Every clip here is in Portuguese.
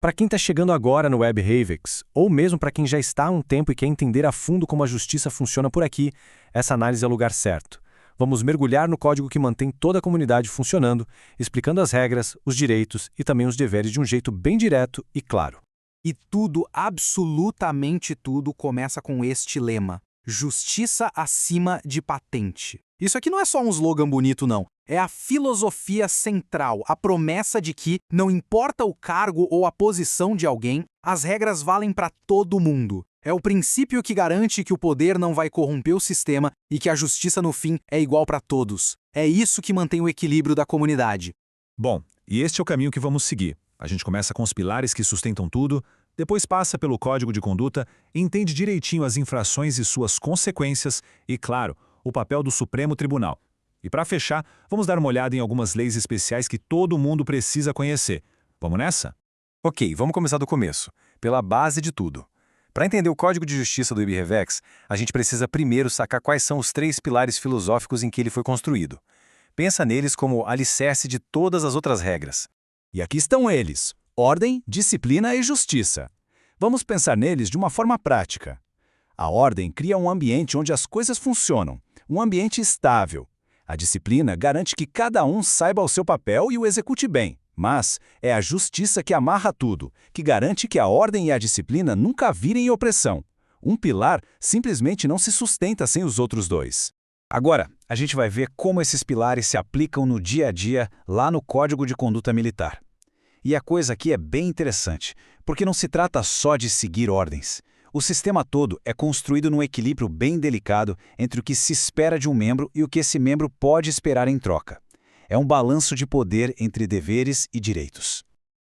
Para quem está chegando agora no Web Havix, ou mesmo para quem já está há um tempo e quer entender a fundo como a justiça funciona por aqui, essa análise é o lugar certo. Vamos mergulhar no código que mantém toda a comunidade funcionando, explicando as regras, os direitos e também os deveres de um jeito bem direto e claro. E tudo, absolutamente tudo, começa com este lema: justiça acima de patente. Isso aqui não é só um slogan bonito, não. É a filosofia central, a promessa de que, não importa o cargo ou a posição de alguém, as regras valem para todo mundo. É o princípio que garante que o poder não vai corromper o sistema e que a justiça, no fim, é igual para todos. É isso que mantém o equilíbrio da comunidade. Bom, e este é o caminho que vamos seguir. A gente começa com os pilares que sustentam tudo, depois passa pelo código de conduta, entende direitinho as infrações e suas consequências e, claro, o papel do Supremo Tribunal. E para fechar, vamos dar uma olhada em algumas leis especiais que todo mundo precisa conhecer. Vamos nessa? Ok, vamos começar do começo, pela base de tudo. Para entender o Código de Justiça do IBRevex, a gente precisa primeiro sacar quais são os 3 pilares filosóficos em que ele foi construído. Pensa neles como alicerce de todas as outras regras. E aqui estão eles: ordem, disciplina e justiça. Vamos pensar neles de uma forma prática. A ordem cria um ambiente onde as coisas funcionam, um ambiente estável. A disciplina garante que cada um saiba o seu papel e o execute bem. Mas é a justiça que amarra tudo, que garante que a ordem e a disciplina nunca virem opressão. Um pilar simplesmente não se sustenta sem os outros dois. Agora, a gente vai ver como esses pilares se aplicam no dia a dia lá no Código de Conduta Militar. E a coisa aqui é bem interessante, porque não se trata só de seguir ordens. O sistema todo é construído num equilíbrio bem delicado entre o que se espera de um membro e o que esse membro pode esperar em troca. É um balanço de poder entre deveres e direitos.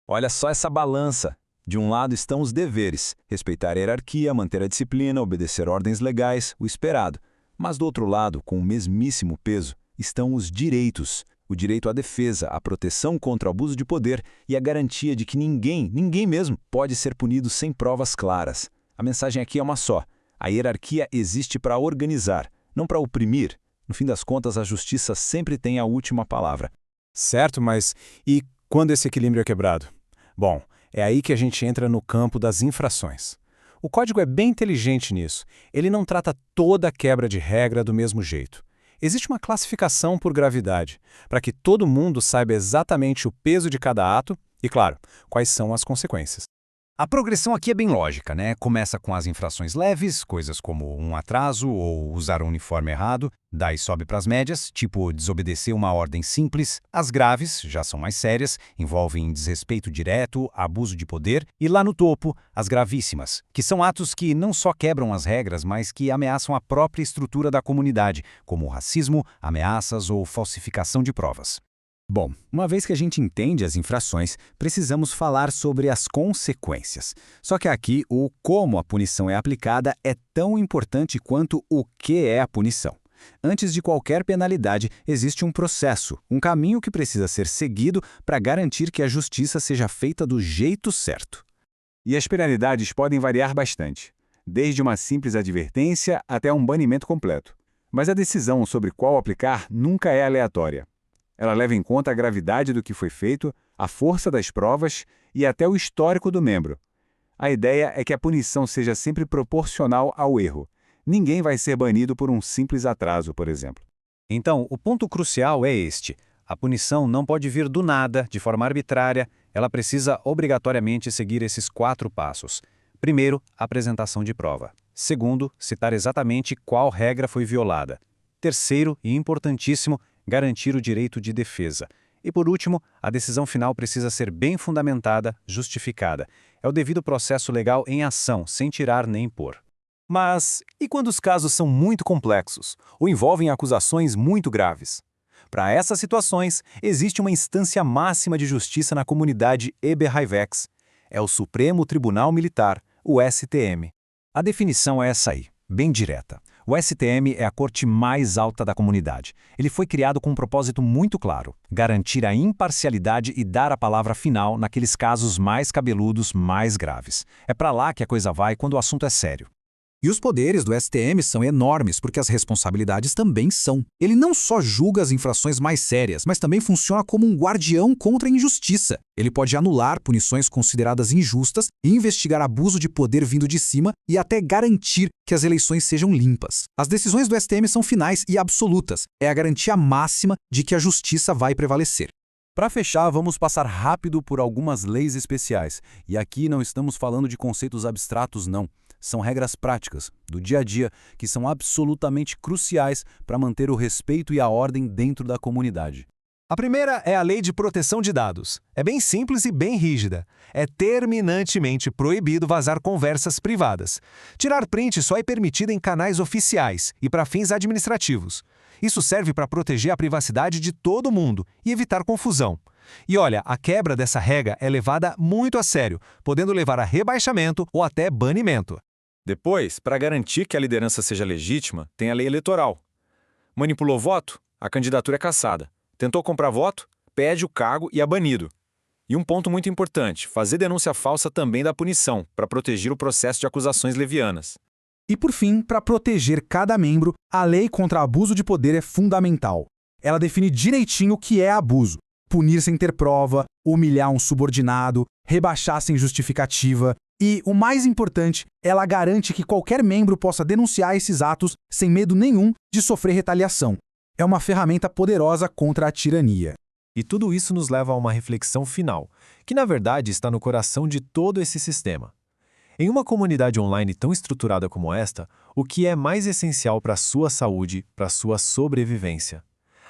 Olha só essa balança. De um lado estão os deveres: respeitar a hierarquia, manter a disciplina, obedecer ordens legais, o esperado. Mas do outro lado, com o mesmíssimo peso, estão os direitos. O direito à defesa, à proteção contra o abuso de poder e a garantia de que ninguém mesmo, pode ser punido sem provas claras. A mensagem aqui é uma só: a hierarquia existe para organizar, não para oprimir. No fim das contas, a justiça sempre tem a última palavra. Certo, mas e quando esse equilíbrio é quebrado? Bom, é aí que a gente entra no campo das infrações. O código é bem inteligente nisso. Ele não trata toda a quebra de regra do mesmo jeito. Existe uma classificação por gravidade, para que todo mundo saiba exatamente o peso de cada ato e, claro, quais são as consequências. A progressão aqui é bem lógica, né? Começa com as infrações leves, coisas como um atraso ou usar um uniforme errado, daí sobe para as médias, tipo desobedecer uma ordem simples. As graves já são mais sérias, envolvem desrespeito direto, abuso de poder, e lá no topo, as gravíssimas, que são atos que não só quebram as regras, mas que ameaçam a própria estrutura da comunidade, como racismo, ameaças ou falsificação de provas. Bom, uma vez que a gente entende as infrações, precisamos falar sobre as consequências. Só que aqui, o como a punição é aplicada é tão importante quanto o que é a punição. Antes de qualquer penalidade, existe um processo, um caminho que precisa ser seguido para garantir que a justiça seja feita do jeito certo. E as penalidades podem variar bastante, desde uma simples advertência até um banimento completo. Mas a decisão sobre qual aplicar nunca é aleatória. Ela leva em conta a gravidade do que foi feito, a força das provas e até o histórico do membro. A ideia é que a punição seja sempre proporcional ao erro. Ninguém vai ser banido por um simples atraso, por exemplo. Então, o ponto crucial é este: a punição não pode vir do nada, de forma arbitrária, ela precisa obrigatoriamente seguir esses 4 passos. Primeiro, apresentação de prova. Segundo, citar exatamente qual regra foi violada. Terceiro, e importantíssimo, garantir o direito de defesa. E por último, a decisão final precisa ser bem fundamentada, justificada. É o devido processo legal em ação, sem tirar nem pôr. Mas e quando os casos são muito complexos ou envolvem acusações muito graves? Para essas situações, existe uma instância máxima de justiça na comunidade IBRevex. É o Supremo Tribunal Militar, o STM. A definição é essa aí, bem direta. O STM é a corte mais alta da comunidade. Ele foi criado com um propósito muito claro: garantir a imparcialidade e dar a palavra final naqueles casos mais cabeludos, mais graves. É para lá que a coisa vai quando o assunto é sério. E os poderes do STM são enormes, porque as responsabilidades também são. Ele não só julga as infrações mais sérias, mas também funciona como um guardião contra a injustiça. Ele pode anular punições consideradas injustas e investigar abuso de poder vindo de cima e até garantir que as eleições sejam limpas. As decisões do STM são finais e absolutas. É a garantia máxima de que a justiça vai prevalecer. Para fechar, vamos passar rápido por algumas leis especiais. E aqui não estamos falando de conceitos abstratos, não. São regras práticas, do dia a dia, que são absolutamente cruciais para manter o respeito e a ordem dentro da comunidade. A primeira é a Lei de Proteção de Dados. É bem simples e bem rígida. É terminantemente proibido vazar conversas privadas. Tirar print só é permitido em canais oficiais e para fins administrativos. Isso serve para proteger a privacidade de todo mundo e evitar confusão. E olha, a quebra dessa regra é levada muito a sério, podendo levar a rebaixamento ou até banimento. Depois, para garantir que a liderança seja legítima, tem a lei eleitoral. Manipulou voto? A candidatura é cassada. Tentou comprar voto? Perde o cargo e é banido. E um ponto muito importante, fazer denúncia falsa também dá punição, para proteger o processo de acusações levianas. E por fim, para proteger cada membro, a lei contra abuso de poder é fundamental. Ela define direitinho o que é abuso. Punir sem ter prova, humilhar um subordinado, rebaixar sem justificativa. E, o mais importante, ela garante que qualquer membro possa denunciar esses atos sem medo nenhum de sofrer retaliação. É uma ferramenta poderosa contra a tirania. E tudo isso nos leva a uma reflexão final, que na verdade está no coração de todo esse sistema. Em uma comunidade online tão estruturada como esta, o que é mais essencial para a sua saúde, para a sua sobrevivência?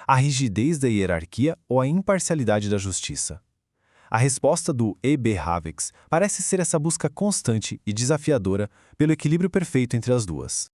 A rigidez da hierarquia ou a imparcialidade da justiça? A resposta do E.B. Havex parece ser essa busca constante e desafiadora pelo equilíbrio perfeito entre as duas.